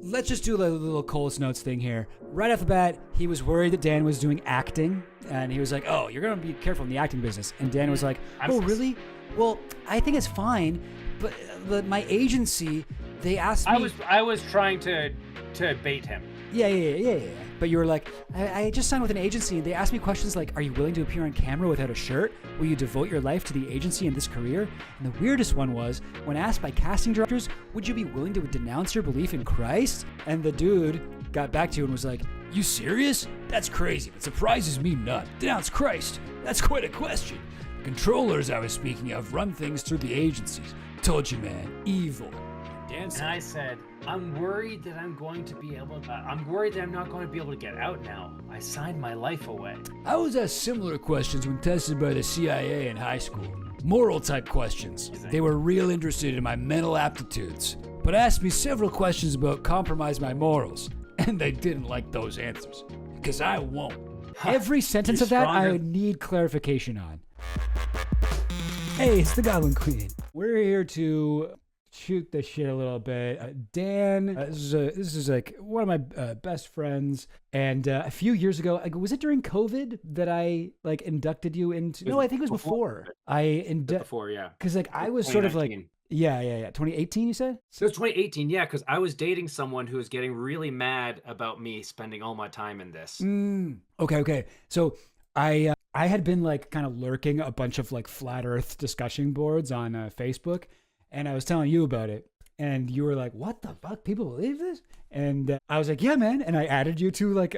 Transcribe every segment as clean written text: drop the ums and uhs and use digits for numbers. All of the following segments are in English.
let's just do a little Cole's Notes thing here. Right off the bat, he was worried that Dan was doing acting, and he was like, "Oh, you're gonna be careful in the acting business." And Dan was like, "Oh, really? Well, I think it's fine, but my agency, they asked me." I was trying to bait him. Yeah. But you were like, I just signed with an agency, and they asked me questions like, "Are you willing to appear on camera without a shirt? Will you devote your life to the agency and this career?" And the weirdest one was, when asked by casting directors, "Would you be willing to denounce your belief in Christ?" And the dude got back to you and was like, "You serious? That's crazy. It surprises me not. Denounce Christ? That's quite a question. The controllers I was speaking of run things through the agencies. Told you, man. Evil." And I said, I'm worried that I'm not going to be able to get out now. I signed my life away. I was asked similar questions when tested by the CIA in high school. Moral type questions. They were real interested in my mental aptitudes, but asked me several questions about compromise my morals, and they didn't like those answers, because I won't. Every sentence of that I need clarification on. Hey, it's the Goblin Queen. We're here to shoot the shit a little bit. Dan, this is like one of my best friends, and a few years ago, was it during COVID that I like inducted you into? No, I think it was before. Before, yeah. Because like I was sort of like, yeah. 2018, you said? So it's 2018, yeah, because I was dating someone who was getting really mad about me spending all my time in this. Okay. So I had been like kind of lurking a bunch of like flat Earth discussion boards on Facebook. And I was telling you about it, and you were like, "What the fuck? People believe this?" And I was like, "Yeah, man." And I added you to like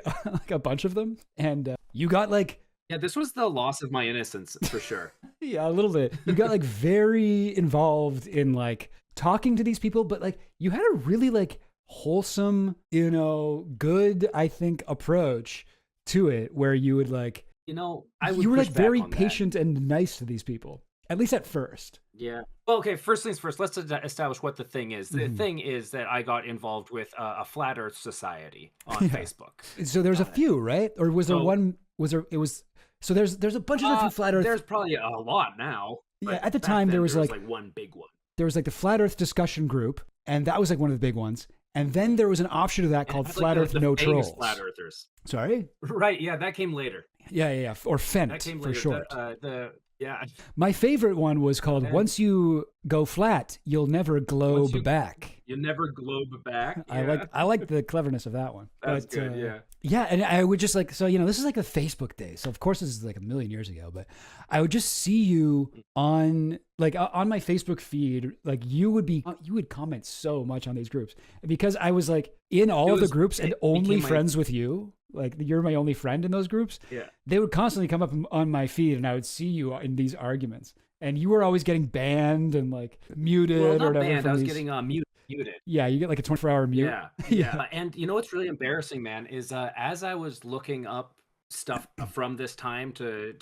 a bunch of them, and you got like, yeah, this was the loss of my innocence for sure. Yeah, a little bit. You got like very involved in like talking to these people, but like you had a really like wholesome, good, I think, approach to it, where you would like, you were like very patient and nice to these people. At least at first. Yeah. Well, okay, first things first, let's establish what the thing is. The thing is that I got involved with a Flat Earth Society on Facebook. So there's a few, right? Or was there one, so there's a bunch of different Flat Earth. There's probably a lot now. Yeah, at the time there was like one big one. There was like the Flat Earth discussion group, and that was like one of the big ones. And then there was an offshoot of that called Flat Earth No Trolls. Flat Earthers. Sorry? Right, yeah, that came later. Yeah. Or FENT that came for later. short. Yeah. My favorite one was called "Once You Go Flat, You'll Never Globe Back." You never globe back. Yeah. I like the cleverness of that one. That's good, yeah. Yeah, and I would just like, so this is like the Facebook days. So of course this is like a million years ago, but I would just see you on my Facebook feed. Like you would comment so much on these groups because I was like in all of the groups and only friends with you. Like you're my only friend in those groups. Yeah. They would constantly come up on my feed, and I would see you in these arguments, and you were always getting banned and like muted or whatever. Banned. I was getting muted. Yeah, you get like a 24-hour mute. Yeah. And you know what's really embarrassing, man, is as I was looking up stuff from this time to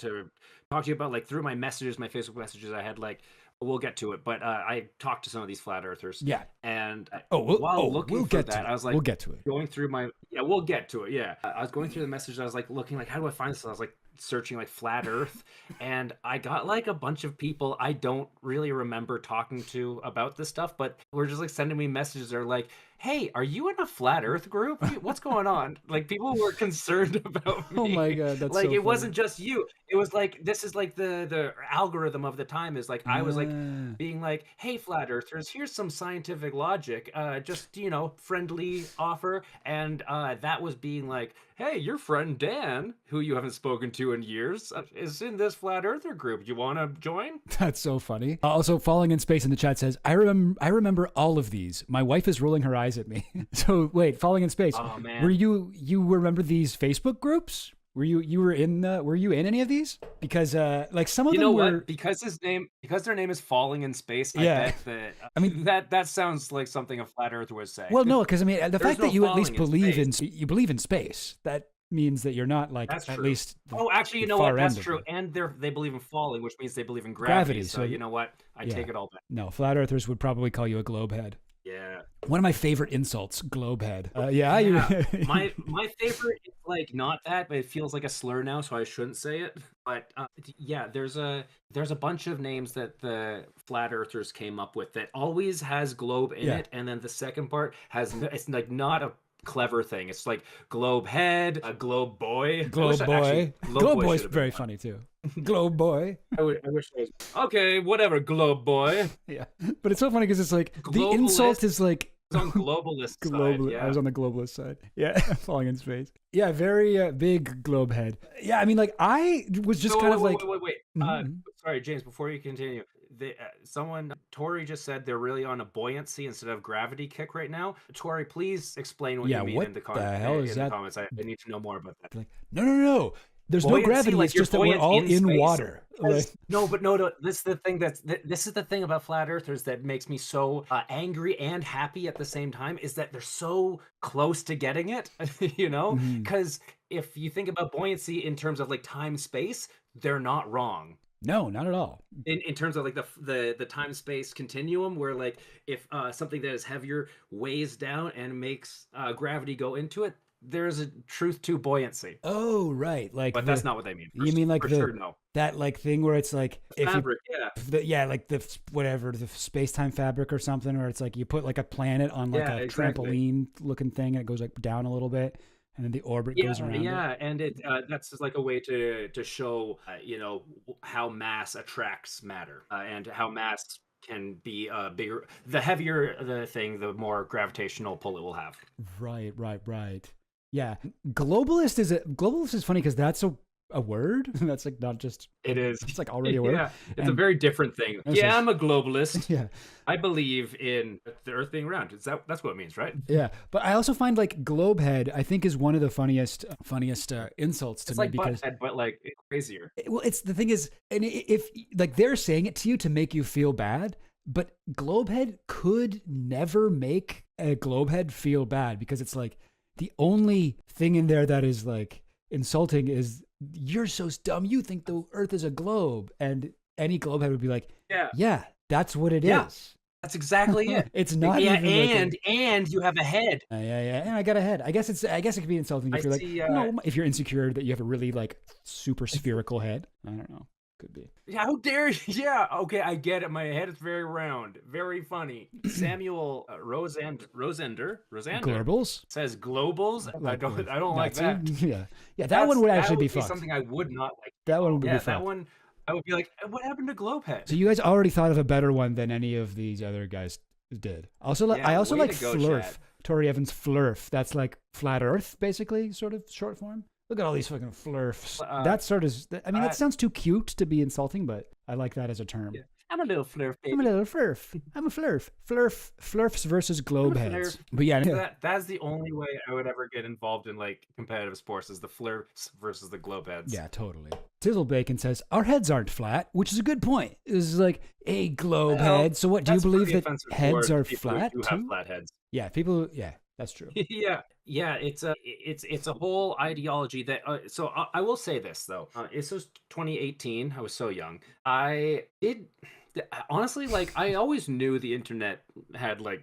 talk to you about, like through my messages, my Facebook messages, I had like, we'll get to it, but I talked to some of these Flat Earthers. Yeah. And we'll looking for that, I was like, we'll get to it. Going through we'll get to it. Yeah. I was going through the messages. I was like looking like, how do I find this? And I was like searching like Flat Earth, and I got like a bunch of people I don't really remember talking to about this stuff, but we're just like sending me messages. They're like, "Hey, are you in a Flat Earth group? What's going on?" Like people were concerned about me. Oh my God, that's like so it funny. wasn't just you. It was like, this is like the algorithm of the time is like, I was like being like, "Hey, Flat Earthers, here's some scientific logic, just friendly offer," and that was being like, "Hey, your friend Dan, who you haven't spoken to in years, is in this Flat Earther group. You want to join?" That's so funny. Also, Falling in Space in the chat says, I remember all of these. My wife is rolling her eyes at me." So wait, Falling in Space. Oh man. Were you remember these Facebook groups? Were you in any of these? Because like some of them were, because their name is Falling in Space. Yeah. I bet that. I mean, that sounds like something a Flat Earther would say. Well, no, because I mean the fact that you at least believe in you believe in space, that means that you're not like That's at true. least. Actually, you know what? That's true. And they believe in falling, which means they believe in gravity. So you know what? I take it all back. No, Flat Earthers would probably call you a globehead. Yeah. One of my favorite insults, globehead. My favorite is like not that, but it feels like a slur now, so I shouldn't say it. But yeah, there's a bunch of names that the flat earthers came up with that always has globe in it, and then the second part it's like not a clever thing. It's like globe head, a globe boy. Globe boy. Globe boy's very funny too. Globe boy. I wish I was okay. Whatever, globe boy. Yeah, but it's so funny because it's like the insult is like on globalist side. Yeah. I was on the globalist side. Yeah, falling in space. Yeah, very big globe head. Yeah, I mean, like I was just wait. Mm-hmm. Sorry, James. Before you continue, Tori just said they're really on a buoyancy instead of gravity kick right now. Tori, please explain what you mean in the comments. I need to know more about that. Like, no. There's buoyancy, no gravity. Like it's just that we're all in water. No. This is the thing this is the thing about flat earthers that makes me so angry and happy at the same time is that they're so close to getting it, you know? Because if you think about buoyancy in terms of like time space, they're not wrong. No, not at all. In terms of like the time space continuum, where like if something that is heavier weighs down and makes gravity go into it, there's a truth to buoyancy. Oh, right. But that's not what they mean. You mean like that like thing where it's like the fabric, like the space-time fabric or something, where it's like you put like a planet on like a trampoline looking thing and it goes like down a little bit and then the orbit goes around. Yeah, and that's just like a way to show how mass attracts matter and how mass can be bigger. The heavier the thing, the more gravitational pull it will have. Right. Yeah, globalist is funny because that's a word. That's like not just. It is. It's like already a word. Yeah, it's a very different thing. Yeah, I'm a globalist. Yeah, I believe in the Earth being round. That's what it means, right? Yeah, but I also find like globehead, I think, is one of the funniest insults to it's me like because butthead, but like crazier. Well, it's the thing is, and if like they're saying it to you to make you feel bad, but globehead could never make a globehead feel bad because it's like. The only thing in there that is like insulting is you're so dumb. You think the Earth is a globe, and any globehead would be like, yeah, that's what it is. That's exactly it. It's not even and you have a head. And I got a head. I guess it could be insulting if if you're insecure that you have a really like super spherical head. I don't know. Could be. How dare you? Yeah, okay, I get it. My head is very round. Very funny. Samuel Rosender Globals says globals. I don't like that. Yeah. That one would actually be fun. Something I would not like. That one would be fun. That one I would be like, what happened to Globehead? So you guys already thought of a better one than any of these other guys did. I also like Flurf. Chad. Tori Evans Flurf. That's like flat Earth, basically, sort of short form. Look at all these fucking flurfs. That sounds too cute to be insulting, but I like that as a term. Yeah. I'm a little flurf, baby. I'm a little flurf. I'm a flurf. Flurfs versus globeheads. But yeah. That's the only way I would ever get involved in like competitive sports is the flurfs versus the globeheads. Yeah, totally. Tizzle Bacon says, our heads aren't flat, which is a good point. It's like, hey, globehead. So what, do you believe that heads are flat too? Have flat heads. Yeah, that's true. Yeah, it's a whole ideology that. So I will say this though. This was 2018. I was so young. I did honestly like. I always knew the internet had like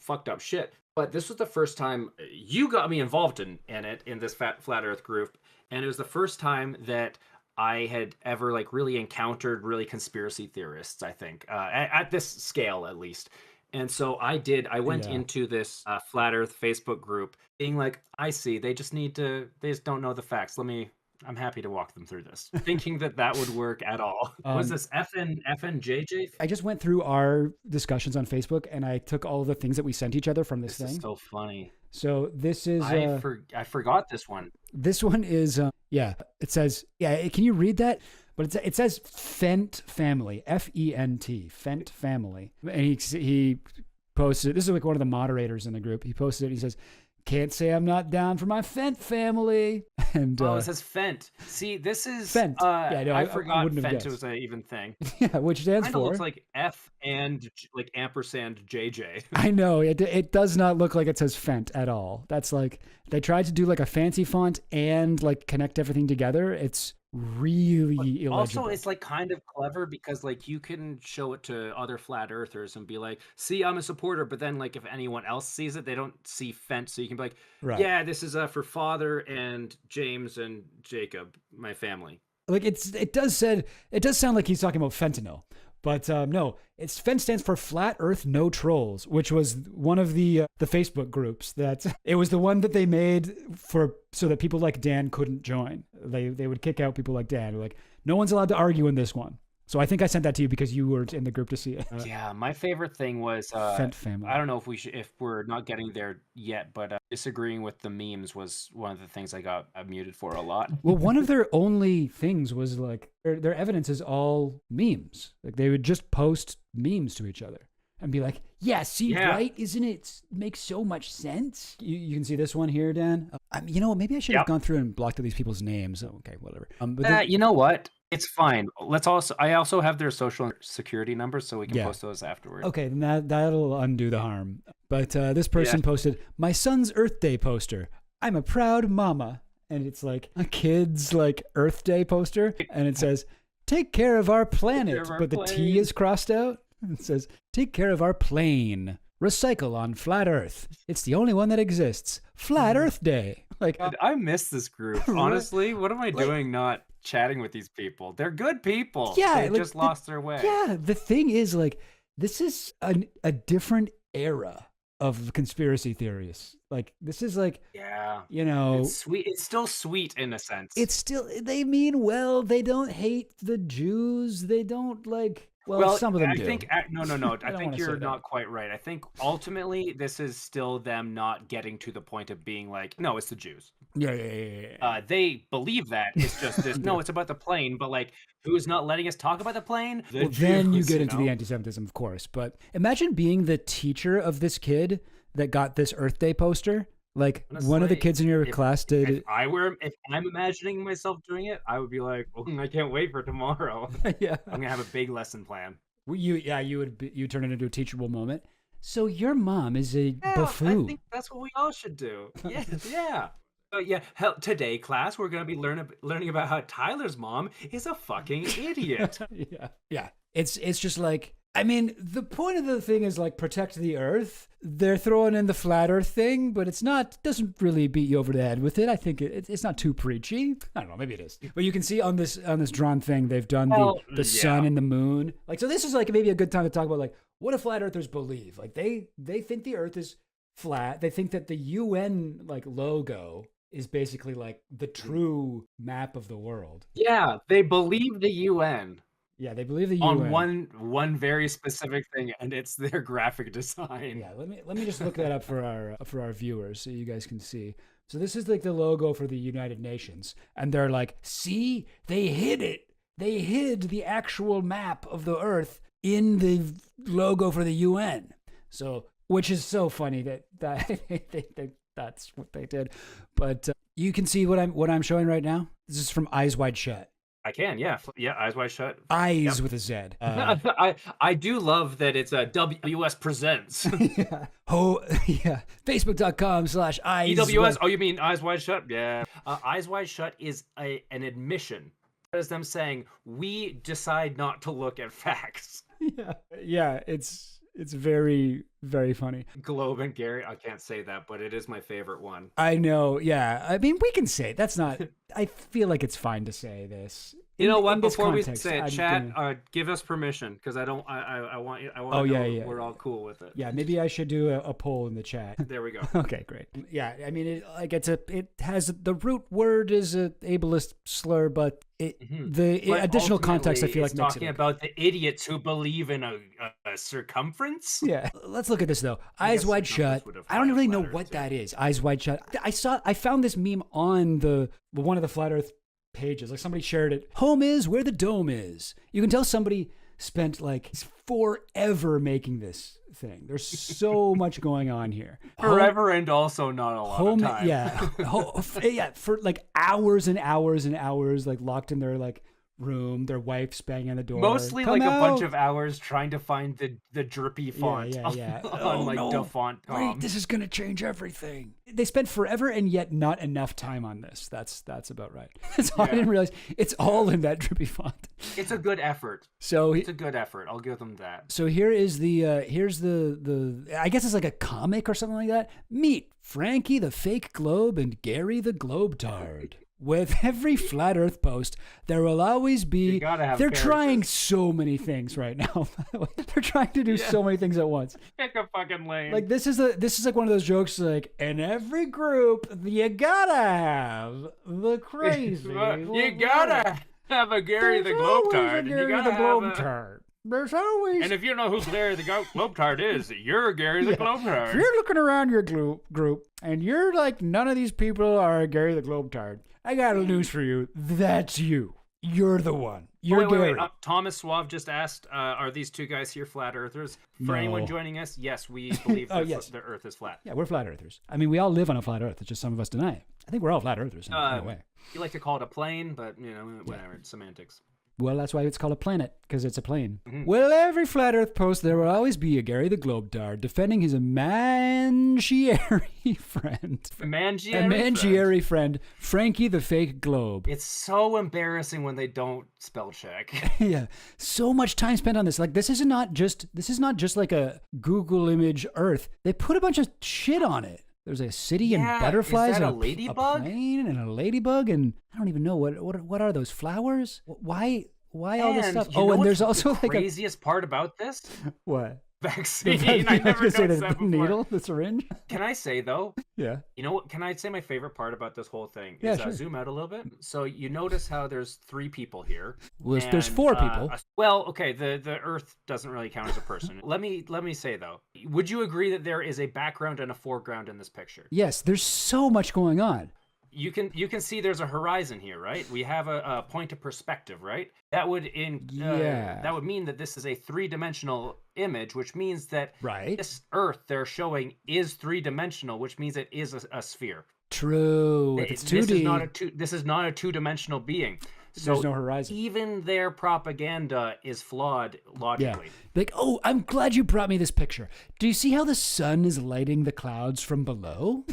fucked up shit, but this was the first time you got me involved in this flat Earth group, and it was the first time that I had ever like really encountered really conspiracy theorists. I think at this scale at least. And so I went into this flat Earth Facebook group being like, I see, they just don't know the facts. I'm happy to walk them through this. Thinking that would work at all. Was this FNJJ? I just went through our discussions on Facebook and I took all the things that we sent each other from this thing. This is so funny. So this is... I forgot this one. This one is, it says, can you read that? But it says Fent family, F-E-N-T, Fent family. And he posted, this is like one of the moderators in the group. He posted it. He says, can't say I'm not down for my Fent family. And it says Fent. See, this is Fent. I forgot Fent was an even thing. Yeah, which stands for. It looks like F and like ampersand JJ. I know it does not look like it says Fent at all. That's like they tried to do like a fancy font and like connect everything together. It's really illegible. Also, it's like kind of clever because like you can show it to other flat earthers and be like, "See, I'm a supporter," but then like if anyone else sees it, they don't see fence, so you can be like, Right. "Yeah, this is for Father and James and Jacob, my family." Like it does sound like he's talking about fentanyl, but no, FEN stands for Flat Earth No Trolls, which was one of the Facebook groups that it was the one that they made so that people like Dan couldn't join. They would kick out people like Dan. Like, no one's allowed to argue in this one. So I think I sent that to you because you were in the group to see it. Yeah, my favorite thing was Fent family. I don't know if we're not getting there yet, but disagreeing with the memes was one of the things I got muted for a lot. Well, one of their only things was like their evidence is all memes. Like they would just post memes to each other and be like, "Yeah, see, right? Isn't it makes so much sense?" You can see this one here, Dan. You know what? Maybe I should have gone through and blocked all these people's names. Okay, whatever. You know what? It's fine. I also have their social security numbers, so we can post those afterwards. Okay, then that'll undo the harm. But this person posted, "My son's Earth Day poster. I'm a proud mama." And it's like a kid's like Earth Day poster. And it says, "Take care of our planet." But the T is crossed out. It says, "Take care of our plane. Recycle on flat Earth. It's the only one that exists. Flat Earth Day." Like, God, I miss this group. Honestly, what am I doing not chatting with these people? They're good people. Yeah, they just lost their way. Yeah, the thing is, like, this is a different era of conspiracy theories. Like, this is like, you know, it's sweet. It's still sweet in a sense. It's still, they mean well. They don't hate the Jews. They don't like. Well, some of them do. No. I think you're not quite right. I think ultimately this is still them not getting to the point of being like, no, it's the Jews. Yeah. They believe that. It's just this. No, it's about the plane. But like, who's not letting us talk about the plane? Well, then you get into the anti-Semitism, of course. But imagine being the teacher of this kid that got this Earth Day poster. Like, honestly, one of the kids in your class did. If I'm imagining myself doing it, I would be like, I can't wait for tomorrow. Yeah, I'm gonna have a big lesson plan. You turn it into a teachable moment. So your mom is a buffoon. I think that's what we all should do. Yeah. Today, class, we're gonna be learning about how Tyler's mom is a fucking idiot. Yeah. It's just like, I mean, the point of the thing is like protect the Earth. They're throwing in the flat Earth thing, but doesn't really beat you over the head with it. I think it's not too preachy. I don't know, maybe it is. But you can see on this drawn thing, they've done the sun and the moon. Like, so this is like maybe a good time to talk about like what do flat earthers believe? Like they think the Earth is flat. They think that the UN like logo is basically like the true map of the world. Yeah, they believe the UN. Yeah, they believe the UN on one very specific thing, and it's their graphic design. Yeah, let me just look that up for our viewers so you guys can see. So this is like the logo for the United Nations, and they're like, see, they hid it. They hid the actual map of the Earth in the logo for the UN. So, which is so funny that that's what they did. But you can see what I'm showing right now. This is from Eyes Wide Shut. I can, yeah, Eyes Wide Shut. Eyes with a Z. I do love that it's a WS Presents. Yeah. Facebook.com/eyes. EWS. Oh, you mean Eyes Wide Shut? Yeah. Eyes Wide Shut is an admission. That is them saying we decide not to look at facts. Yeah. It's very, very funny. Globe and Gary, I can't say that, but it is my favorite one. I know, yeah. I mean, we can say it. That's not, I feel like it's fine to say this. You know what? Before we say it, chat, give us permission because I want to know we're all cool with it. Yeah, maybe I should do a poll in the chat. There we go. Okay, great. Yeah, I mean, it has the root word is a ableist slur, but the additional context I feel like makes it. Talking about the idiots who believe in a circumference. Yeah, let's look at this though. Eyes Wide Shut. I don't really know what that is. Eyes Wide Shut. I found this meme on one of the Flat Earth pages. Like somebody shared it. Home is where the dome is. You can tell somebody spent like forever making this thing. There's so much going on here. Forever and also not a lot of time. Yeah. For like hours and hours and hours, like locked in their like room, their wife's banging on the door. Mostly "Come like a bunch out!" of hours trying to find the drippy font Yeah. on like DaFont.com. Wait, this is gonna change everything. They spent forever and yet not enough time on this. That's about right. That's all I didn't realize. It's all in that drippy font. It's a good effort. So it's a good effort. I'll give them that. So here is here's the I guess it's like a comic or something like that. Meet Frankie the Fake Globe and Gary the Globetard. With every flat Earth post, there will always be. They're trying so many things right now. They're trying to do so many things at once. Pick a fucking lane. Like this is like one of those jokes. Like in every group, you gotta have the crazy. You gotta have a Gary the Globetard. You gotta have There's always. And if you know who Gary the Globetard is, you're Gary the Globetard. If you're looking around your group and you're like, none of these people are Gary the Globetard, I got a news for you. That's you. You're the one. You're Gary. Wait. Thomas Suave just asked, are these two guys here flat earthers? For anyone joining us, yes, we believe the Earth is flat. Yeah, we're flat earthers. I mean, we all live on a flat Earth. It's just some of us deny it. I think we're all flat earthers in a way. You like to call it a plane, but, whatever. It's semantics. Well, that's why it's called a planet, because it's a plane. Mm-hmm. Well, every flat Earth post, there will always be a Gary the Globetard defending his imaginary friend. Imaginary friend, Frankie the Fake Globe. It's so embarrassing when they don't spell check. Yeah, so much time spent on this. Like, this is not just like a Google image Earth. They put a bunch of shit on it. There's a city and butterflies and a ladybug? A plane and a ladybug, and I don't even know what are those flowers? Why all this stuff? And there's also the craziest part about this? What? Vaccine. I never noticed that before. Needle, the syringe. Can I say though? Yeah. You know what? Can I say my favorite part about this whole thing? Is zoom out a little bit. So you notice how there's 3 people here. Well, there's 4 people. Okay. The Earth doesn't really count as a person. Let me say though. Would you agree that there is a background and a foreground in this picture? Yes. There's so much going on. You can see there's a horizon here, right? We have a point of perspective, right? That would mean that this is a 3-dimensional image, which means that this Earth they're showing is 3-dimensional, which means it is a sphere. True. It's 2D. This is not a 2-dimensional being. So there's no horizon. Even their propaganda is flawed logically. Yeah. Like, oh, I'm glad you brought me this picture. Do you see how the sun is lighting the clouds from below?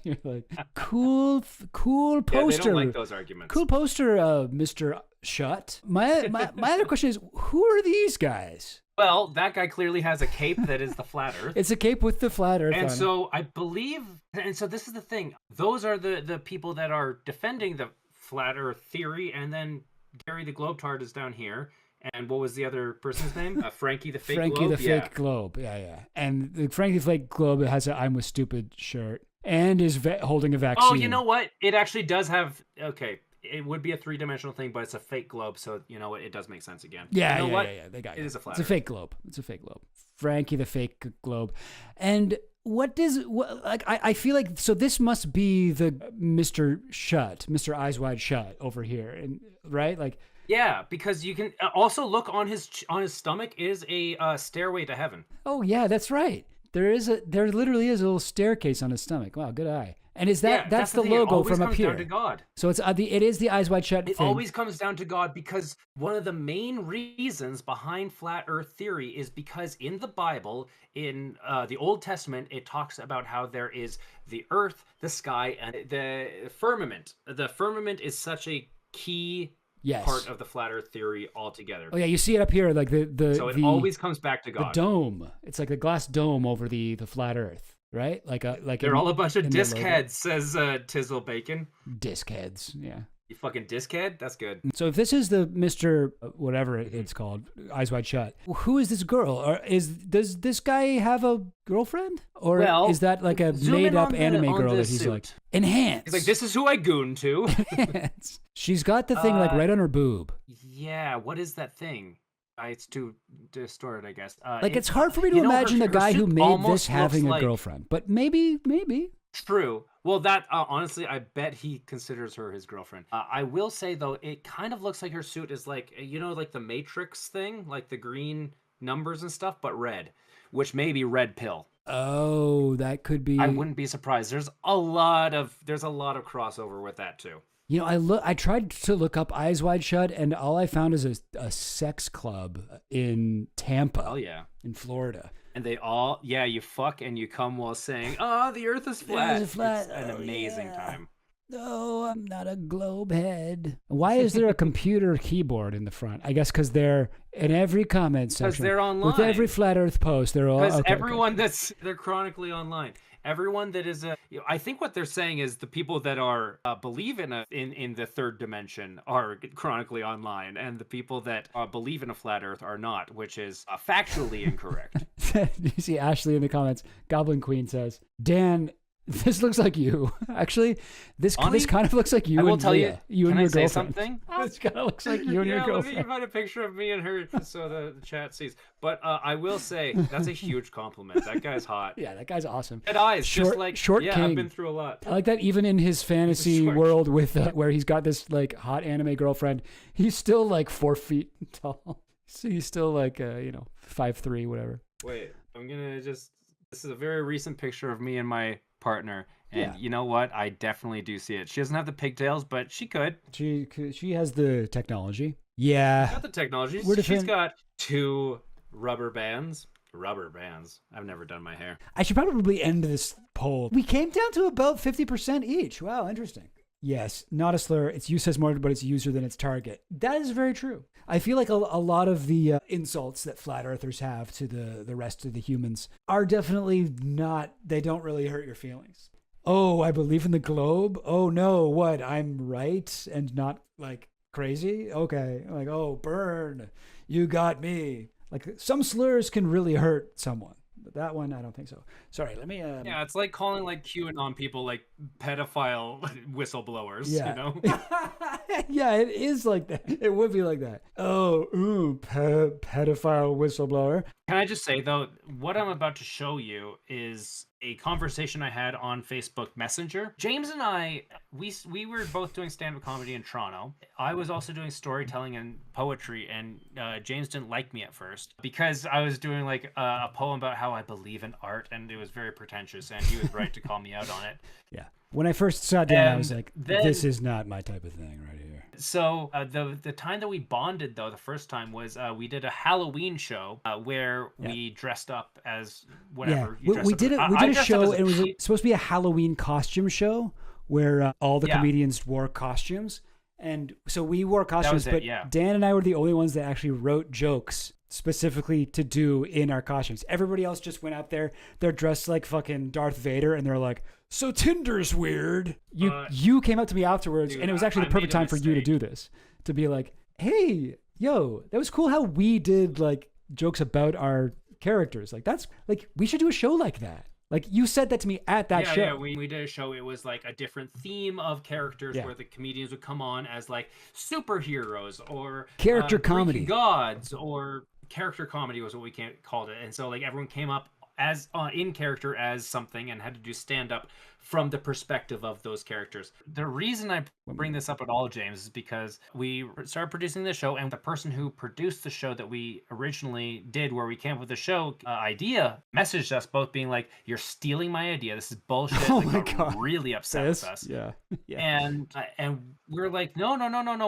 You're like, cool poster. Yeah, they don't like those arguments. Cool poster, Mr. Shut. My other question is, who are these guys? Well, that guy clearly has a cape that is the flat Earth. It's a cape with the flat Earth and on so I believe, and so this is the thing. Those are the people that are defending the flat Earth theory, and then Gary the Globetard is down here. And what was the other person's name? Frankie the Fake Globe? Frankie the Fake Globe, yeah. And Frankie the Fake Globe has a I'm with stupid shirt and is holding a vaccine. Oh, you know what? It actually does have, okay, it would be a 3-dimensional thing, but it's a fake globe, so you know what? It does make sense again. Yeah, you know what? They got it. Is a flat It's a fake globe. It's a fake globe. Frankie the Fake Globe. And I feel like, so this must be the Mr. Shut, Mr. Eyes Wide Shut over here, and right? Like, yeah, because you can also look on his stomach is a stairway to heaven. Oh yeah, that's right. There literally is a little staircase on his stomach. Wow, good eye. And is that's the logo from up here? It always comes down to God. So it is the Eyes Wide Shut thing. It always comes down to God, because one of the main reasons behind flat Earth theory is because in the Bible, in the Old Testament, it talks about how there is the earth, the sky, and the firmament. The firmament is such a key part of the flat Earth theory altogether. Oh yeah, you see it up here, like so it always comes back to God. The dome. It's like the glass dome over the flat Earth. Right? They're all a bunch of disc heads, says Tizzle Bacon. Disc heads, yeah. You fucking disc head? That's good. So if this is the Mr. whatever it's called, Eyes Wide Shut, who is this girl? Or does this guy have a girlfriend? Or is that like a made-up anime girl that he's like, enhance? He's like, this is who I goon to. She's got the thing like right on her boob. Yeah, what is that thing? It's too distorted, I guess. It's hard for me to imagine the guy who made this having a girlfriend, but maybe. True. Well, that honestly, I bet he considers her his girlfriend. I will say though, it kind of looks like her suit is like, like the Matrix thing, like the green numbers and stuff, but red, which may be red pill. Oh, that could be. I wouldn't be surprised. There's a lot of crossover with that too. You know, I tried to look up Eyes Wide Shut, and all I found is a sex club in Tampa. Oh yeah, in Florida. And they all, you fuck and you come while saying, "Oh, the Earth is flat." It's flat. It's an amazing time. No, I'm not a globe head. Why is there a computer keyboard in the front? I guess because they're in every comment section. Because they're online. With every flat Earth post, they're all. Because everyone they're chronically online. Everyone that is I think what they're saying is the people that are believe in the third dimension are chronically online, and the people that believe in a flat Earth are not, which is factually incorrect. You see Ashley in the comments. Goblin Queen says, "Dan, this looks like you. Actually, this kind of looks like you." I will tell you. You and can your I say girlfriend. something? This kind of looks like you and your girlfriend. Let me find a picture of me and her so the chat sees. But I will say that's a huge compliment. That guy's hot. Yeah, that guy's awesome. Red eyes, short king. I've been through a lot. I like that even in his fantasy world with where he's got this like hot anime girlfriend, he's still like 4 feet tall. So he's still like 5'3", whatever. Wait, I'm gonna this is a very recent picture of me and my partner. And you know what? I definitely do see it. She doesn't have the pigtails, but she could. She has the technology. Yeah. She's got the technology. She's got 2 rubber bands. Rubber bands. I've never done my hair. I should probably end this poll. We came down to about 50% each. Wow, interesting. Yes, not a slur. Its use says more about its user than its target. That is very true. I feel like a lot of the insults that flat earthers have to the rest of the humans are definitely not, they don't really hurt your feelings. Oh, I believe in the globe? Oh no, what? I'm right and not like crazy? Okay. Like, oh, burn. You got me. Like some slurs can really hurt someone. But that one, I don't think so. Sorry, let me... Yeah, it's like calling like QAnon people like pedophile whistleblowers, you know? Yeah, it is like that. It would be like that. Oh, pedophile whistleblower. Can I just say, though, what I'm about to show you is a conversation I had on Facebook Messenger. James and I, we were both doing stand-up comedy in Toronto. I was also doing storytelling and poetry, and James didn't like me at first because I was doing like a poem about how I believe in art, and it was very pretentious, and he was right to call me out on it. Yeah. When I first sat down, I was like, this is not my type of thing right here. So the time that we bonded, though, the first time was we did a Halloween show where we dressed up as whatever. Yeah, we did a show. It was supposed to be a Halloween costume show where all the comedians wore costumes. And so we wore costumes, but Dan and I were the only ones that actually wrote jokes specifically to do in our costumes. Everybody else just went out there. They're dressed like fucking Darth Vader, and they're like, so Tinder's weird. You came up to me afterwards, dude, and it was actually the perfect time for you to do this. To be like, hey, yo, that was cool how we did like jokes about our characters. Like that's like, we should do a show like that. Like you said that to me at that show. Yeah, we did a show. It was like a different theme of characters where the comedians would come on as like superheroes or character comedy gods, or character comedy was what we called it. And so like everyone came up as in character as something and had to do stand up from the perspective of those characters. The reason I bring this up at all, James, is because we started producing the show, and the person who produced the show that we originally did, where we came up with the show idea, messaged us both being like, "You're stealing my idea. This is bullshit." Oh my God. Really upset with us. Yeah. And we're like, no,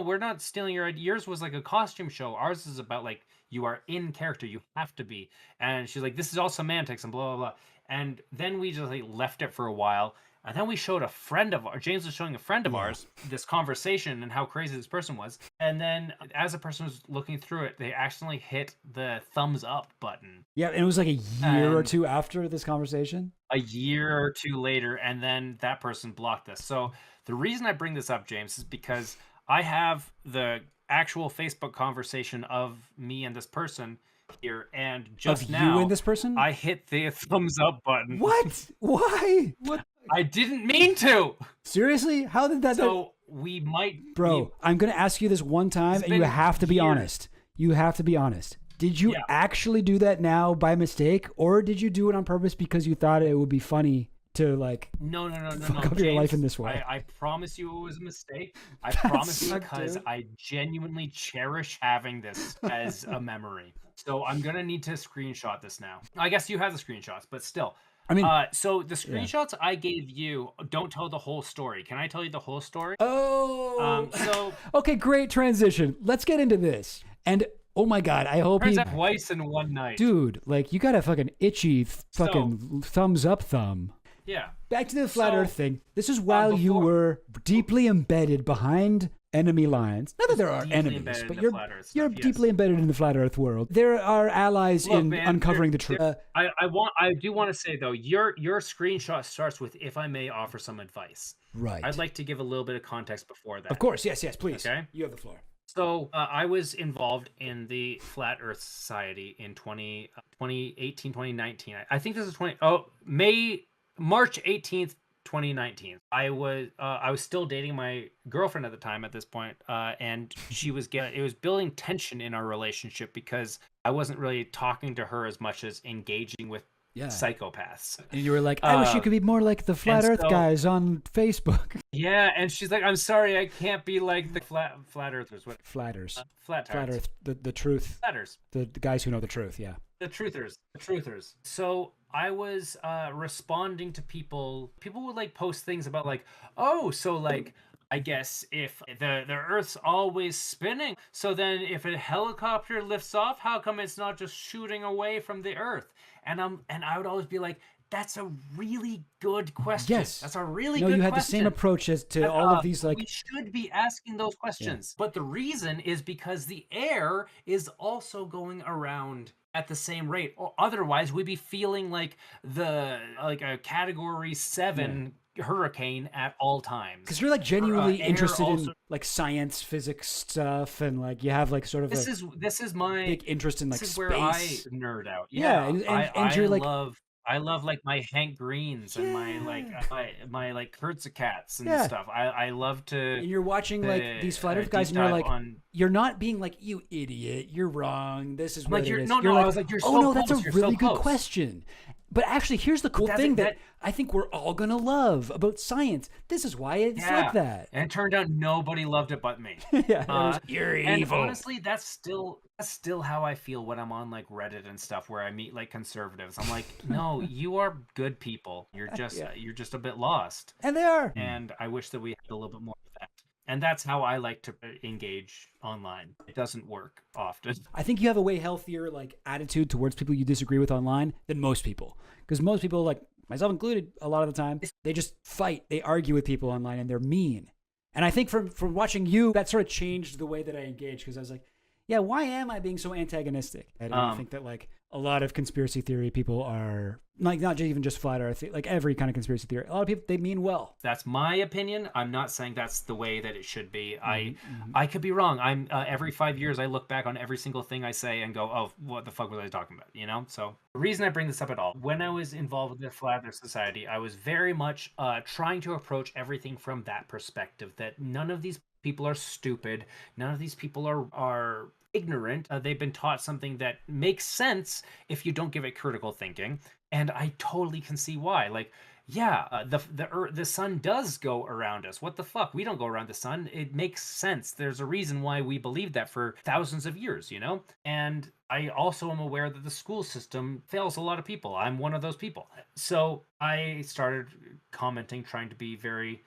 we're not stealing your idea. Yours was like a costume show. Ours is about like, you are in character. You have to be. And she's like, this is all semantics and blah, blah, blah. And then we just like left it for a while. And then we showed a friend of ours, James was showing a friend of ours, this conversation and how crazy this person was. And then as the person was looking through it, they accidentally hit the thumbs up button. Yeah, and it was like a year or two after this conversation. A year or two later, and then that person blocked us. So the reason I bring this up, James, is because I have the actual Facebook conversation of me and this person here, and just now you and this person, I hit the thumbs up button. What? Why? What? I didn't mean to. Seriously? How did that? So we might, bro. I'm gonna ask you this one time, and you have to be honest. You have to be honest. Did you actually do that now by mistake, or did you do it on purpose because you thought it would be funny to like no fuck up your life in this way? I promise you it was a mistake. I promise you, because I genuinely cherish having this as a memory. So I'm gonna need to screenshot this now. I guess you have the screenshots, but still, I mean, so the screenshots I gave you don't tell the whole story. Can I tell you the whole story? oh, okay, great transition. Let's get into this. And oh my God, I hope turns out twice in one night. Dude, like you got a fucking itchy fucking thumbs up thumb. Yeah. Back to the flat Earth thing. This is while you were deeply embedded behind enemy lines. Not that there are enemies, but you're deeply embedded in the flat Earth world. There are allies in uncovering the truth. I do want to say though, your screenshot starts with "if I may offer some advice." Right. I'd like to give a little bit of context before that. Of course, yes, please. Okay, you have the floor. So I was involved in the Flat Earth Society in 2018, 2019. I think this is March 18th. 2019. I was still dating my girlfriend at the time at this point, and it was building tension in our relationship because I wasn't really talking to her as much as engaging with psychopaths. And you were like, I wish you could be more like the Flat Earth guys on Facebook. Yeah, and she's like, I'm sorry, I can't be like the flat earthers. What? Flatters. Flat Earth, the truth. Flatters. The guys who know the truth, yeah. The truthers. So I was responding to people. People would like post things about like, oh, so like I guess if the Earth's always spinning, so then if a helicopter lifts off, how come it's not just shooting away from the Earth? And I would always be like, that's a really good question. Yes. That's a really good question. No, you had the same approach as to all of these, like... We should be asking those questions. Yeah. But the reason is because the air is also going around at the same rate. Or otherwise, we'd be feeling like a Category 7 hurricane at all times. Because you're like genuinely interested in like science, physics stuff, and like you have like sort of this is my big interest in like this is space. Where I nerd out. Yeah, and you're like... I love like my Hank Greens and my like Kurtzakats and stuff. I love to. And you're watching like these Flat Earth guys, and you're like, you're not being like, you idiot, you're wrong. This is what it is. No, you're like, I was like, you're so oh no, close. that's a really good question. But actually, here's the cool thing that I think we're all gonna love about science. This is why it's like that. And it turned out nobody loved it but me. You're and evil. Honestly, that's still how I feel when I'm on like Reddit and stuff, where I meet like conservatives. I'm like, no, you are good people. You're just a bit lost. And they are. And I wish that we had a little bit more of that. And that's how I like to engage online. It doesn't work often. I think you have a way healthier like attitude towards people you disagree with online than most people. Because most people, like myself included, a lot of the time, they just fight. They argue with people online and they're mean. And I think from watching you, that sort of changed the way that I engage, because I was like, yeah, why am I being so antagonistic? And I think that like a lot of conspiracy theory people are like, not even just flat earth, like every kind of conspiracy theory. A lot of people, they mean well. That's my opinion. I'm not saying that's the way that it should be. I could be wrong. I'm every 5 years I look back on every single thing I say and go, oh, what the fuck was I talking about? You know? So the reason I bring this up at all, when I was involved with the Flat Earth Society, I was very much trying to approach everything from that perspective, that none of these people are stupid. None of these people are ignorant. They've been taught something that makes sense if you don't give it critical thinking. And I totally can see why. Like, the sun does go around us. What the fuck? We don't go around the sun. It makes sense. There's a reason why we believed that for thousands of years, you know? And I also am aware that the school system fails a lot of people. I'm one of those people. So I started commenting, trying to be very,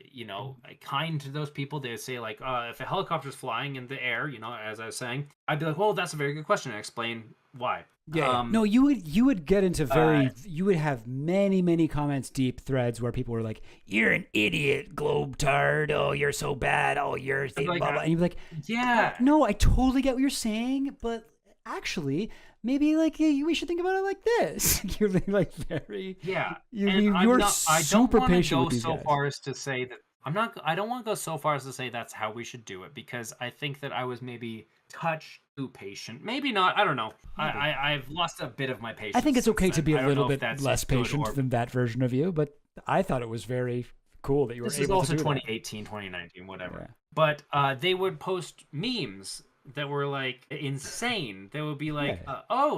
kind to those people. They would say like, if a helicopter's flying in the air, as I was saying, I'd be like, well, that's a very good question, and explain why. Yeah. No, you would get into you would have many comments, deep threads where people were like, "You're an idiot, globetard. Oh, you're so bad. Oh, you're blah, blah." And you'd be like, "Yeah, no, I totally get what you're saying, but actually, maybe like we should think about it like this." You're like very you're super patient with these guys. I don't want to go so far as to say that I don't want to go so far as to say that's how we should do it, because I think that I was maybe touch too patient. Maybe not. I don't know. I've lost a bit of my patience. I think it's okay to be a little bit less patient than that version of you, but I thought it was very cool that you were able to do that. This is also 2018, 2019, whatever. Yeah. But they would post memes that were like insane. They would be like,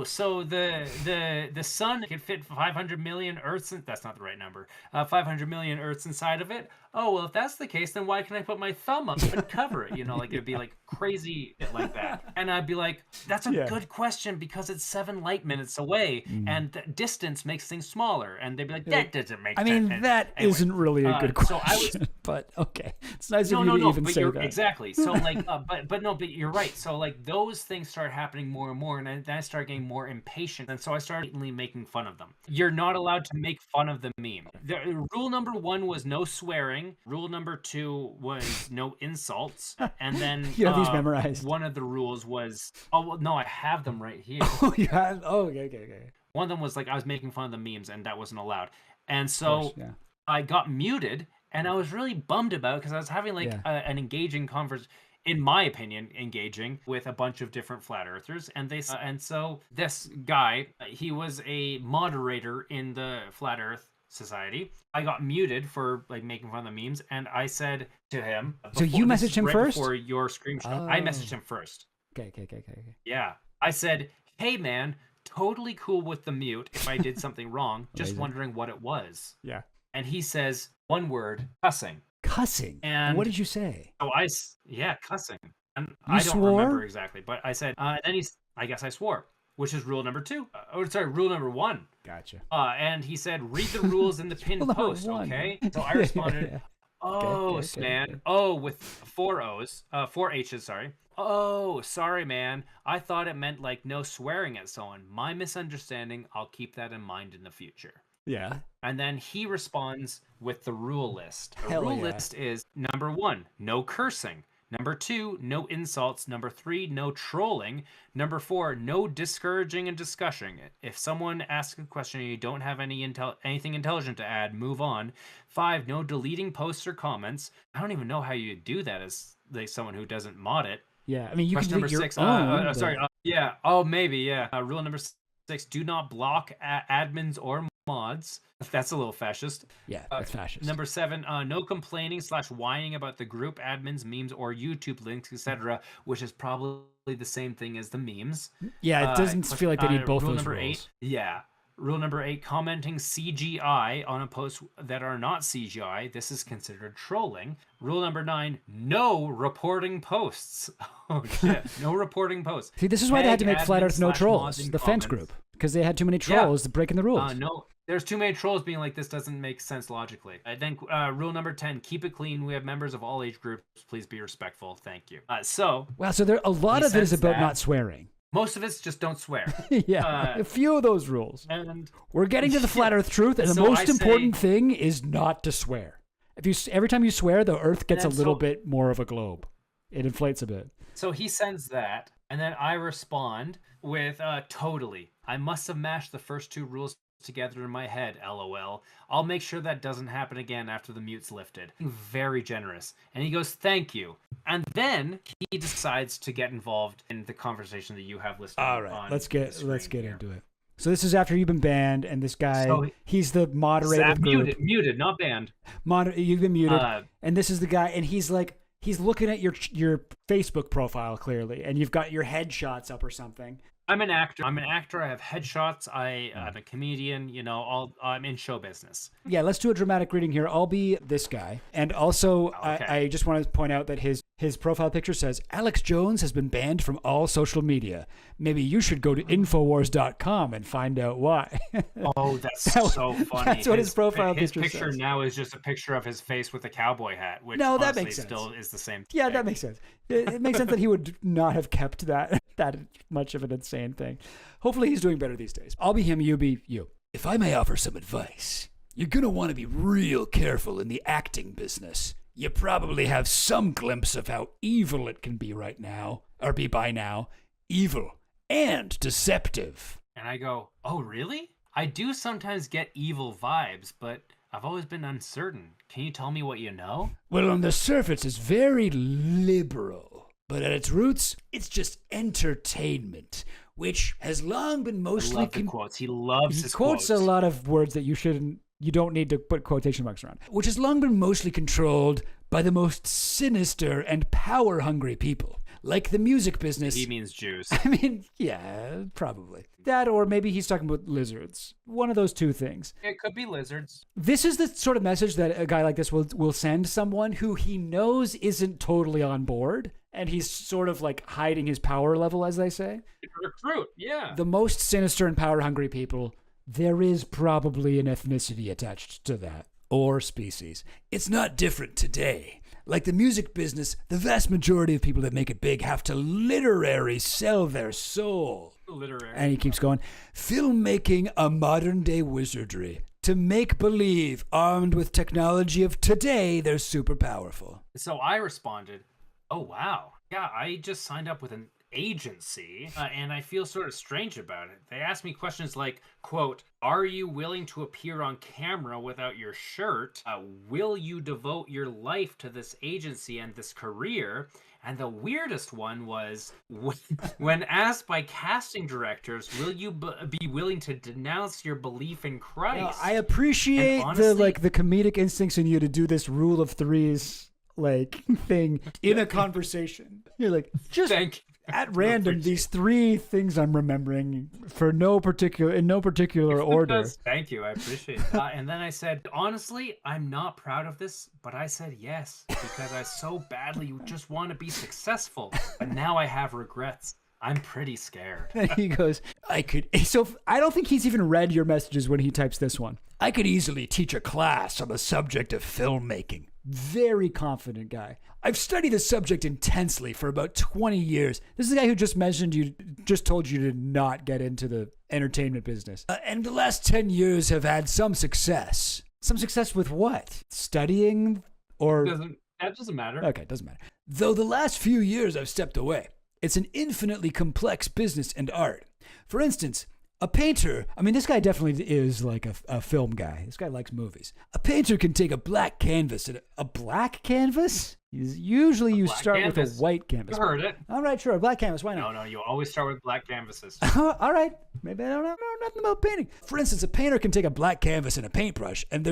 so the sun can fit 500 million Earths. That's not the right number. 500 million Earths inside of it. oh, well, if that's the case, then why can I put my thumb up and cover it? Like it'd be like crazy like that. And I'd be like, that's a good question because it's 7 light minutes away and the distance makes things smaller. And they'd be like, that doesn't make sense. I mean, that isn't really a good question, but okay. It's nice of you to even say that. Exactly. So like, but you're right. So like those things start happening more and more, and then I start getting more impatient. And so I started making fun of them. You're not allowed to make fun of the meme. Rule number 1 was no swearing. Rule number 2 was no insults. And then you have these memorized. One of the rules was, no, I have them right here. Oh, you have? Oh, okay. One of them was like I was making fun of the memes, and that wasn't allowed. And so I got muted, and I was really bummed about it because I was having like an engaging conversation. In my opinion, engaging with a bunch of different flat earthers, and so this guy, he was a moderator in the Flat Earth Society. I got muted for like making fun of the memes, and I said to him, so you messaged him first before your screenshot. I messaged him first. Okay. Yeah, I said, hey man, totally cool with the mute if I did something wrong, just wondering what it was. Yeah. And he says one word, cussing. And what did you say? Cussing. And I don't remember exactly, but I said, then I guess I swore, which is rule number 2. Rule number 1. Gotcha. And he said, read the rules in the pinned post, okay? So I responded, man. Oh, with 4 O's, 4 H's, sorry. Oh, sorry, man. I thought it meant like no swearing at someone. My misunderstanding. I'll keep that in mind in the future. Yeah. And then he responds with the rule list. The rule list is number 1, no cursing. Number 2, no insults. Number 3, no trolling. Number 4, no discouraging and discussing. If someone asks a question and you don't have anything intelligent to add, move on. 5, no deleting posts or comments. I don't even know how you do that as like someone who doesn't mod it. Yeah, I mean, you Question can number your 6. own, Sorry. Maybe. Yeah. Rule number 6: do not block admins or mods. That's a little fascist. Yeah, that's fascist. Number 7: no complaining / whining about the group admins, memes, or YouTube links, etc., which is probably the same thing as the memes. Yeah, it doesn't feel like they need both rule those number rules. 8. Yeah. Rule number 8, commenting CGI on a post that are not CGI. This is considered trolling. Rule number 9, no reporting posts. Oh, shit. No reporting posts. See, this is why they had to make Flat Earth No Trolls, the fence group, because they had too many trolls breaking the rules. No, there's too many trolls being like, this doesn't make sense logically. Then rule number 10, keep it clean. We have members of all age groups. Please be respectful. Thank you. So there a lot of it is about not swearing. Most of it's just don't swear. Yeah, a few of those rules. And we're getting to the Flat Earth truth, and the most important thing is not to swear. Every time you swear, the Earth gets a little bit more of a globe. It inflates a bit. So he sends that, and then I respond with totally. I must have mashed the first 2 rules together in my head, LOL. I'll make sure that doesn't happen again after the mute's lifted. Very generous. And he goes, thank you. And then he decides to get involved in the conversation that you have listed. All right, let's get into it. So this is after you've been banned, and this guy, he's the moderator of group. Muted, not banned. You've been muted, and this is the guy, and he's looking at your Facebook profile clearly, and you've got your headshots up or something. I'm an actor. I have headshots. I'm a comedian. I'm in show business. Yeah, let's do a dramatic reading here. I'll be this guy. And also, I just want to point out that his profile picture says, Alex Jones has been banned from all social media. Maybe you should go to Infowars.com and find out why. Oh, that's so funny. That's what his profile picture says. His picture now is just a picture of his face with a cowboy hat, which that makes sense. Still is the same thing. Yeah, that makes sense. It makes sense that he would not have kept that much of an insane thing. Hopefully he's doing better these days. I'll be him, you be you. If I may offer some advice, you're going to want to be real careful in the acting business. You probably have some glimpse of how evil it can be right now, or be by now. Evil and deceptive. And I go, oh, really? I do sometimes get evil vibes, but I've always been uncertain. Can you tell me what you know? Well, on the surface, it's very liberal. But at its roots, it's just entertainment, which has long been mostly... I love the quotes. He loves his quotes. He quotes a lot of words that you don't need to put quotation marks around. Which has long been mostly controlled by the most sinister and power-hungry people. Like the music business. He means Jews. I mean, yeah, probably. That, or maybe he's talking about lizards. One of those two things. It could be lizards. This is the sort of message that a guy like this will send someone who he knows isn't totally on board, and he's sort of like hiding his power level, as they say. Recruit, yeah. The most sinister and power-hungry people, there is probably an ethnicity attached to that, or species. It's not different today. Like the music business, the vast majority of people that make it big have to literally sell their soul. Literary. And he keeps going, filmmaking a modern-day wizardry. To make believe, armed with technology of today, they're super powerful. So I responded, oh, wow. Yeah, I just signed up with an agency, and I feel sort of strange about it. They asked me questions like, quote, are you willing to appear on camera without your shirt? Will you devote your life to this agency and this career? And the weirdest one was, when asked by casting directors, will you be willing to denounce your belief in Christ? Now, I appreciate honestly, the comedic instincts in you to do this rule of threes thing in a conversation. You're like, just at random, these three things I'm remembering in no particular order. Thank you, I appreciate it. And then I said, honestly, I'm not proud of this, but I said yes because I so badly just want to be successful. But now I have regrets. I'm pretty scared. And he goes, so I don't think he's even read your messages when he types this one. I could easily teach a class on the subject of filmmaking. Very confident guy. I've studied the subject intensely for about 20 years. This is the guy who just told you to not get into the entertainment business. And the last 10 years have had some success. Some success with what? Studying or... That doesn't matter. Okay, it doesn't matter. Though the last few years I've stepped away. It's an infinitely complex business and art. For instance, a painter, I mean, this guy definitely is like a film guy. This guy likes movies. A painter can take a black canvas and a black canvas? Usually you start with a white canvas. You heard it. All right, sure, a black canvas. Why not? No, you always start with black canvases. All right. Maybe I don't know nothing about painting. For instance, a painter can take a black canvas and a paintbrush, and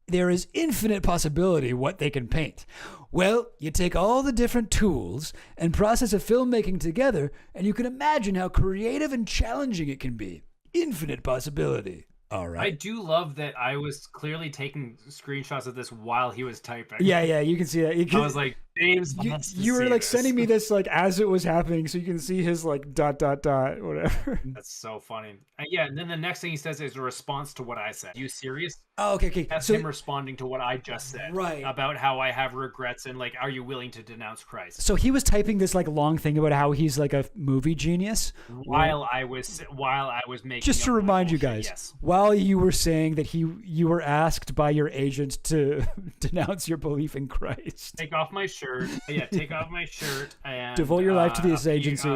there is infinite possibility what they can paint. Well, you take all the different tools and process of filmmaking together, and you can imagine how creative and challenging it can be. Infinite possibility. All right. I do love that I was clearly taking screenshots of this while he was typing. Yeah, you can see that. I was like, James, you were like sending me this like as it was happening, so you can see his like ... whatever. That's so funny. Yeah, and then the next thing he says is a response to what I said. You serious? Oh, okay. That's him responding to what I just said. Right. About how I have regrets and like, are you willing to denounce Christ? So he was typing this like long thing about how he's like a movie genius while I was making. Just to remind you guys, yes. While you were saying that you were asked by your agent to denounce your belief in Christ. Take off my shirt. Yeah, take off my shirt and devote your life to this agency.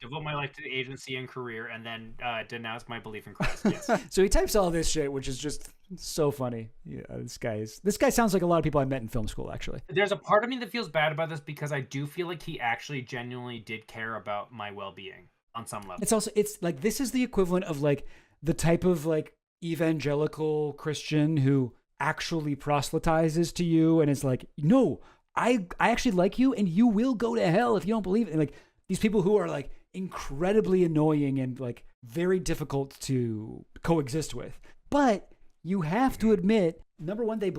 Devote my life to the agency and career, and then denounce my belief in Christ. Yes. So he types all this shit, which is just so funny. Yeah, this guy sounds like a lot of people I met in film school. Actually, there's a part of me that feels bad about this because I do feel like he actually genuinely did care about my well-being on some level. It's like this is the equivalent of like the type of like evangelical Christian who actually proselytizes to you and is like, no, I actually like you and you will go to hell if you don't believe it. And like these people who are like incredibly annoying and like very difficult to coexist with. But you have to admit, number one, they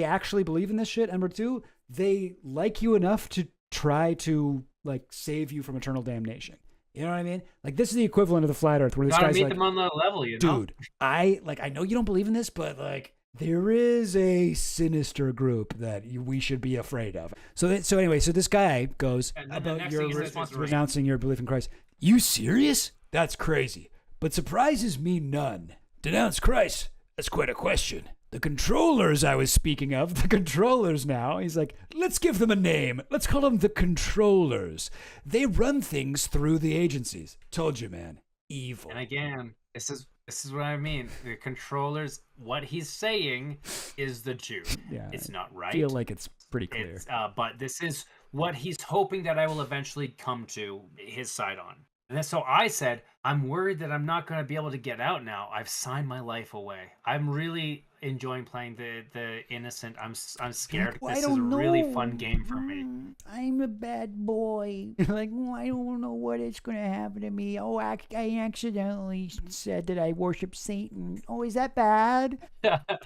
actually believe in this shit. Number two, they like you enough to try to like save you from eternal damnation. You know what I mean? Like this is the equivalent of the flat earth where this guy's meet like, them on the level, you know? Dude, I know you don't believe in this, but like there is a sinister group that we should be afraid of. So anyway, this guy goes about your renouncing your belief in Christ. You serious? That's crazy. But surprises me none. Denounce Christ? That's quite a question. The controllers I was speaking of, the controllers now, he's like, let's give them a name. Let's call them the controllers. They run things through the agencies. Told you, man. Evil. And again, this is what I mean. The controllers, what he's saying is the Jew. Yeah, it's not right. I feel like it's pretty clear. But this is what he's hoping that I will eventually come to his side on. And then, so I said, I'm worried that I'm not going to be able to get out now. I've signed my life away. I'm really, enjoying playing the innocent. I'm scared. Well, This is a really fun game for me. I'm a bad boy. Like, well, I don't know what is going to happen to me. Oh, I accidentally said that I worship Satan. Oh, is that bad?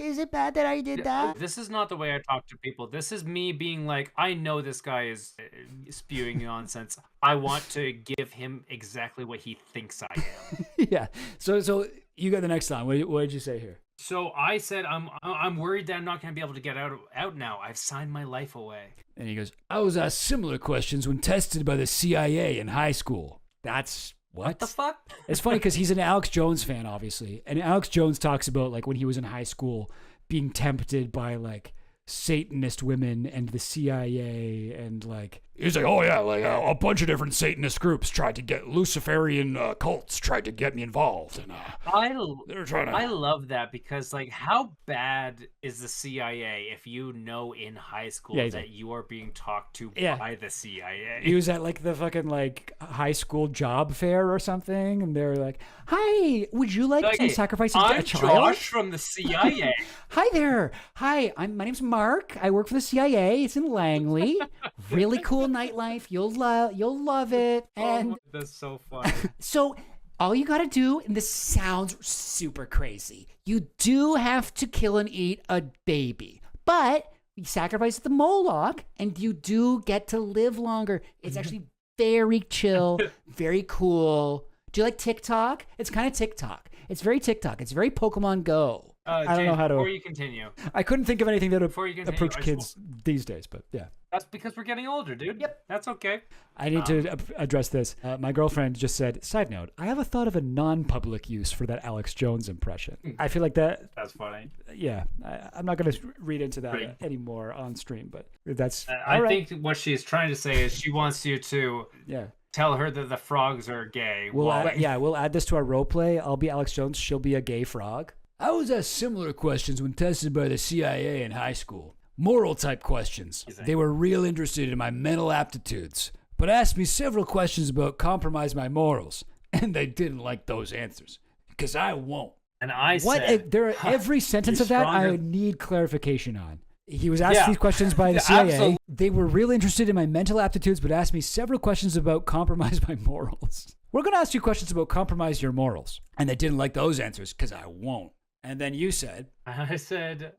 Is it bad that I did that? This is not the way I talk to people. This is me being like, I know this guy is spewing nonsense. I want to give him exactly what he thinks I am. Yeah. So you got the next line. What did you say here? So I said, I'm worried that I'm not going to be able to get out now. I've signed my life away. And he goes, I was asked similar questions when tested by the CIA in high school. That's What the fuck? It's funny because he's an Alex Jones fan, obviously. And Alex Jones talks about like when he was in high school being tempted by like Satanist women and the CIA and like he's like, oh yeah, like a bunch of different Satanist groups tried to get Luciferian cults tried to get me involved, and they're trying to. I love that because like, how bad is the CIA if you know in high school that you are being talked to by the CIA? He was at like the fucking like high school job fair or something, and they're like, "Hi, would you like to sacrifice a child?" Josh from the CIA. Hi there. Hi, my name's Mark. I work for the CIA. It's in Langley. Really cool nightlife. You'll love it. And that's so funny. So all you got to do, and this sounds super crazy, you do have to kill and eat a baby, but you sacrifice the Moloch, and you do get to live longer. It's actually very chill, very cool. Do you like TikTok? It's kind of TikTok. It's very TikTok. It's very Pokemon Go. I don't know how to. Before you continue, I couldn't think of anything that would approach kids these days, but yeah. That's because we're getting older, dude. Yep. That's okay. I need to address this. My girlfriend just said, side note, I have a thought of a non-public use for that Alex Jones impression. I feel like that. That's funny. Yeah. I'm not going to read into that anymore on stream, but that's. I think what she's trying to say is she wants you to. Yeah. Tell her that the frogs are gay. We'll add this to our role play. I'll be Alex Jones. She'll be a gay frog. I was asked similar questions when tested by the CIA in high school. Moral type questions. They were real interested in my mental aptitudes, but asked me several questions about compromise my morals, and they didn't like those answers because I won't. And I said, every sentence of that I need clarification on. He was asked these questions by the CIA. Absolutely. They were real interested in my mental aptitudes, but asked me several questions about compromise my morals. We're going to ask you questions about compromise your morals, and they didn't like those answers because I won't. And then you said, I said,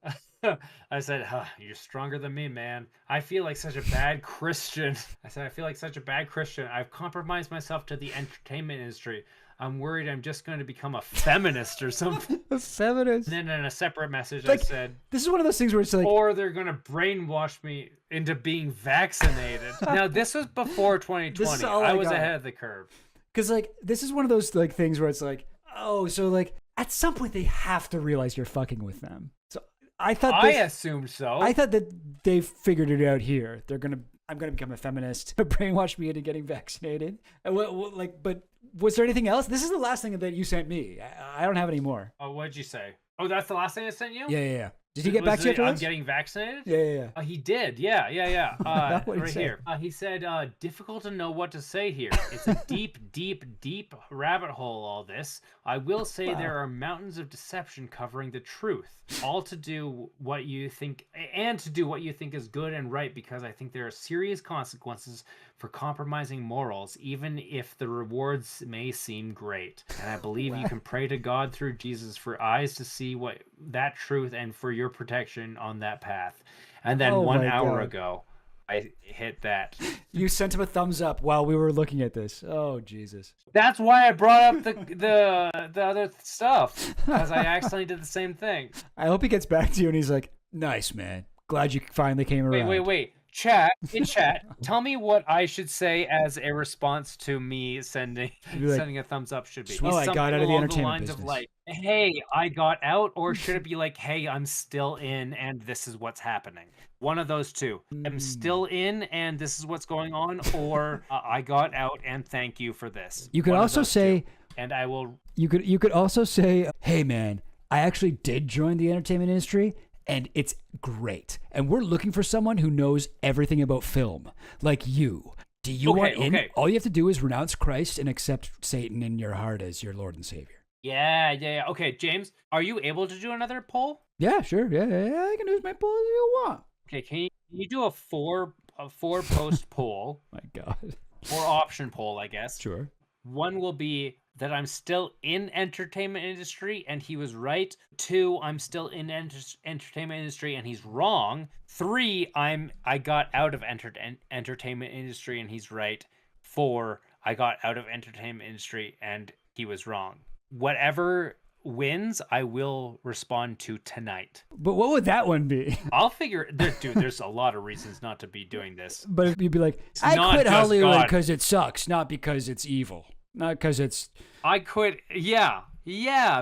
you're stronger than me, man. I feel like such a bad Christian. I said, I feel like such a bad Christian. I've compromised myself to the entertainment industry. I'm worried I'm just going to become a feminist or something. A feminist? And then in a separate message, I said, this is one of those things where it's like, or they're going to brainwash me into being vaccinated. Now, this was before 2020. I was ahead of the curve. Because like, this is one of those like things where it's like, oh, so like, at some point they have to realize you're fucking with them. So I assumed so. I thought that they figured it out here. I'm gonna become a feminist, brainwash me into getting vaccinated. But was there anything else? This is the last thing that you sent me. I don't have any more. Oh, what'd you say? Oh, that's the last thing I sent you? Yeah. Did he get back to you after I'm this? getting vaccinated? Yeah. He did. Yeah. Right here. He said, difficult to know what to say here. It's a deep rabbit hole, all this. I will say there are mountains of deception covering the truth. All to do what you think, and to do what you think is good and right, because I think there are serious consequences for compromising morals, even if the rewards may seem great. And I believe you can pray to God through Jesus for eyes to see what that truth and for your protection on that path. And then 1 hour ago, I hit that. You sent him a thumbs up while we were looking at this. Oh, Jesus. That's why I brought up the other stuff, because I accidentally did the same thing. I hope he gets back to you and he's like, nice, man. Glad you finally came around. Wait. Chat, tell me what I should say as a response to me sending a thumbs up should be. Oh, I got out of the entertainment business. Of like, hey, I got out, or should it be like, hey, I'm still in and this is what's happening? One of those two. I'm still in and this is what's going on, or I got out and thank you for this. You could also say, and I will. You could also say, hey, man, I actually did join the entertainment industry. And it's great. And we're looking for someone who knows everything about film, like you. Do you want in? Okay. All you have to do is renounce Christ and accept Satan in your heart as your Lord and Savior. Yeah. Okay, James, are you able to do another poll? Yeah, sure. Yeah, I can use my poll as you want. Okay, can you do a four post poll My God. or option poll, I guess? Sure. One will be that I'm still in entertainment industry and he was right. 2, I'm still in entertainment industry and he's wrong. 3, I got out of entertainment industry and he's right. 4, I got out of entertainment industry and he was wrong. Whatever wins, I will respond to tonight. But what would that one be? I'll figure, dude, there's a lot of reasons not to be doing this. But if you'd be like, It's I not quit just Hollywood God. because it sucks, not because it's evil. Not because it's... I quit, yeah,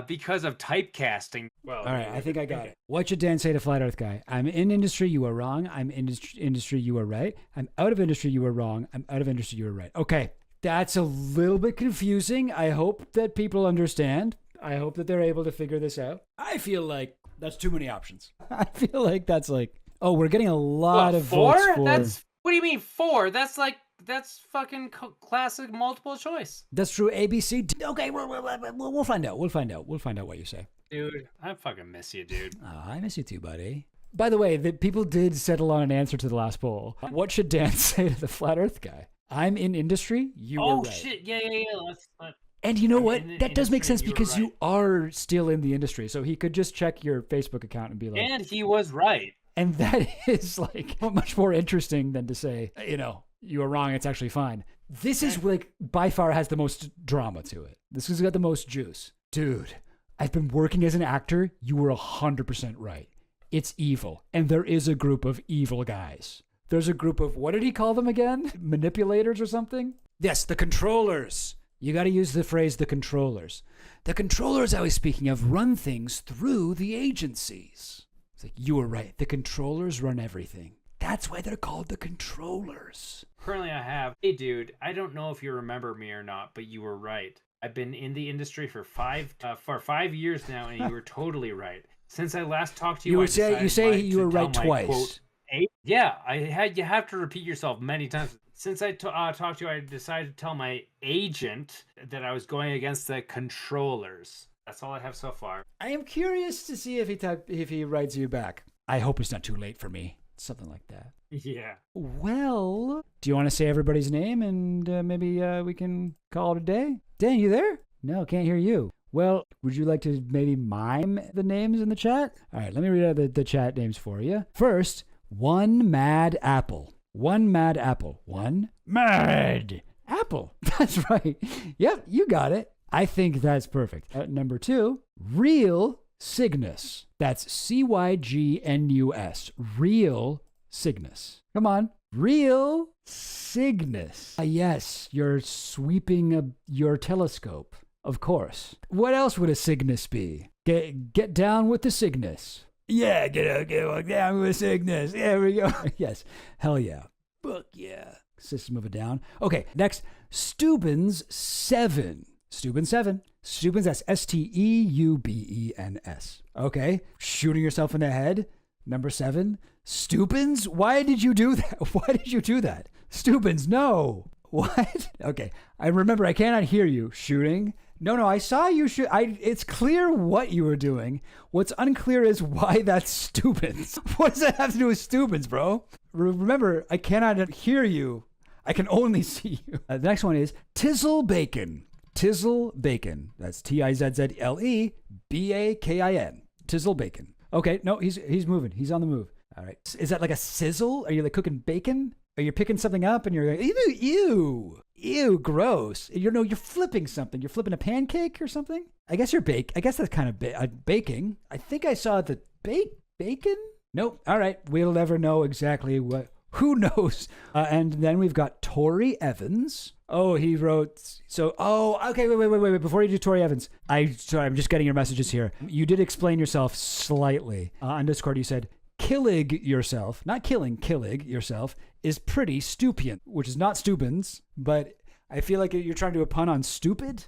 because of typecasting. Well, All right, I think I got it. What should Dan say to Flat Earth Guy? I'm in industry, you are wrong. I'm in industry, you are right. I'm out of industry, you are wrong. I'm out of industry, you are right. Okay, that's a little bit confusing. I hope that people understand. I hope that they're able to figure this out. I feel like that's too many options. I feel like that's like, oh, we're getting a lot of 4? votes for... What do you mean 4? That's fucking classic multiple choice. That's true. ABC. Okay, we'll find out. We'll find out what you say. Dude, I fucking miss you, dude. Oh, I miss you too, buddy. By the way, the people did settle on an answer to the last poll. What should Dan say to the Flat Earth Guy? I'm in industry. You were right. Oh shit! Yeah. And you know what? in the That does make industry, sense you were because right. you are still in the industry. So he could just check your Facebook account and be like, And he was right. and that is like much more interesting than to say, you were wrong. It's actually fine. This is like by far has the most drama to it. This has got the most juice. Dude, I've been working as an actor. You were 100% right. It's evil. And there is a group of evil guys. There's a group of, what did he call them again? Manipulators or something? Yes, the controllers. You got to use the phrase the controllers. The controllers I was speaking of run things through the agencies. It's like, you were right. The controllers run everything. That's why they're called the controllers. Currently, I have. Hey, dude, I don't know if you remember me or not, but you were right. I've been in the industry for 5 years now, and you were totally right. Since I last talked to you, You say you were right twice. Quote, yeah, you have to repeat yourself many times. Since I talked to you, I decided to tell my agent that I was going against the controllers. That's all I have so far. I am curious to see if he writes you back. I hope it's not too late for me. Something like that. Yeah. Well, do you want to say everybody's name and maybe we can call it a day? Dan, you there? No, can't hear you. Well, would you like to maybe mime the names in the chat? All right, let me read out the chat names for you. First, One Mad Apple. One Mad Apple. One Mad Apple. That's right. Yep, you got it. I think that's perfect. Number 2, Real Cygnus. That's Cygnus. Real Cygnus. Come on. Real Cygnus. Yes, you're sweeping your telescope. Of course. What else would a Cygnus be? Get down with the Cygnus. Yeah, get down with Cygnus. There we go. Yes. Hell yeah. Fuck yeah. System of a Down. Okay, next. Stubbins 7. Stubbins 7. Stubbins, that's Steubens. Okay. Shooting yourself in the head. Number 7. Stubbins? Why did you do that? Why did you do that? Stubbins, no. What? Okay. I remember I cannot hear you shooting. No, I saw you shoot. It's clear what you were doing. What's unclear is why that's Stubbins. What does that have to do with Stubbins, bro? Remember, I cannot hear you. I can only see you. The next one is Tizzle Bacon. Tizzle Bacon. That's Tizzlebakin. Tizzle Bacon. Okay, no, he's moving. He's on the move. All right. Is that like a sizzle? Are you like cooking bacon? Or you're picking something up and you're like, ew, gross. You're flipping something. You're flipping a pancake or something? I guess that's kind of baking. I think I saw the bacon? Nope. All right. We'll never know exactly what. Who knows? And then we've got Tori Evans. Oh, he wrote. Okay. Wait. Before you do Tori Evans, I'm just getting your messages here. You did explain yourself slightly. On Discord, you said, killing yourself is pretty stupid, which is not Stubbins, but I feel like you're trying to do a pun on stupid.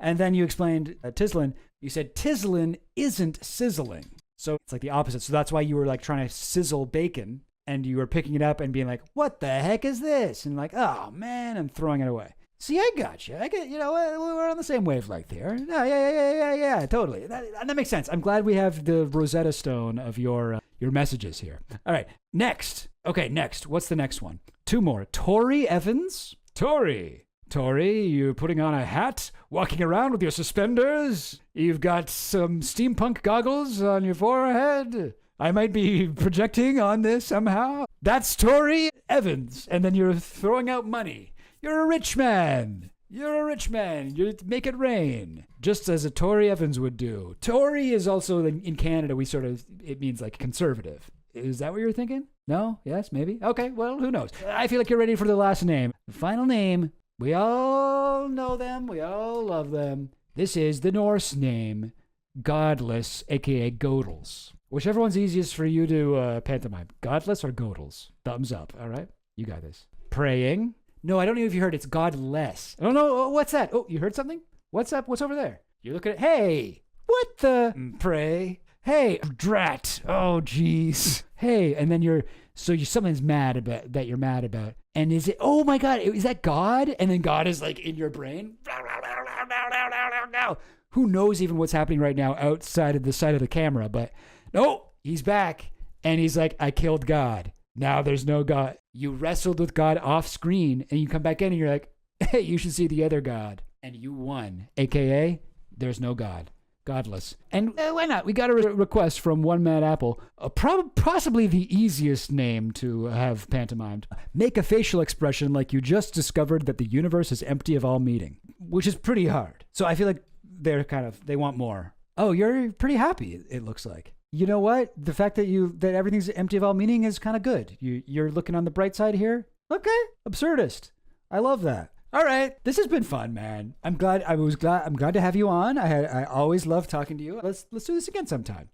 And then you explained Tizzlin. You said Tizzlin isn't sizzling. So it's like the opposite. So that's why you were like trying to sizzle bacon and you were picking it up and being like, what the heck is this? And like, oh man, and throwing it away. See, I got you. I get, we're on the same wavelength here. No, yeah, totally. That makes sense. I'm glad we have the Rosetta Stone of your messages here. All right, next. Okay, next. What's the next one? 2 more. Tori Evans. Tori, you're putting on a hat, walking around with your suspenders. You've got some steampunk goggles on your forehead. I might be projecting on this somehow. That's Tori Evans. And then you're throwing out money. You're a rich man. You make it rain. Just as a Tori Evans would do. Tori is also, in Canada, it means like conservative. Is that what you're thinking? No? Yes? Maybe? Okay, well, who knows? I feel like you're ready for the last name. The final name, we all know them. We all love them. This is the Norse name, Godless, a.k.a. Godels. Whichever one's easiest for you to pantomime. Godless or Godels? Thumbs up, all right? You got this. Praying. No, I don't know if you heard. It's Godless. Oh, no. What's that? Oh, you heard something? What's up? What's over there? You're looking at... Hey! What the... Pray. Hey, drat. Oh, jeez. Hey, and then something's mad about... That you're mad about. And is it... Oh, my God. Is that God? And then God is, like, in your brain? Who knows even what's happening right now outside of the side of the camera, but... No, he's back. And he's like, I killed God. Now there's no God. You wrestled with God off screen and you come back in and you're like, hey, you should see the other God. And you won. AKA, there's no God. Godless. And why not? We got a request from One Mad Apple. Possibly the easiest name to have pantomimed. Make a facial expression like you just discovered that the universe is empty of all meaning. Which is pretty hard. So I feel like they want more. Oh, you're pretty happy, it looks like. You know what? The fact that everything's empty of all meaning is kind of good. You're looking on the bright side here. Okay, absurdist. I love that. All right, this has been fun, man. I'm glad to have you on. I always love talking to you. Let's do this again sometime.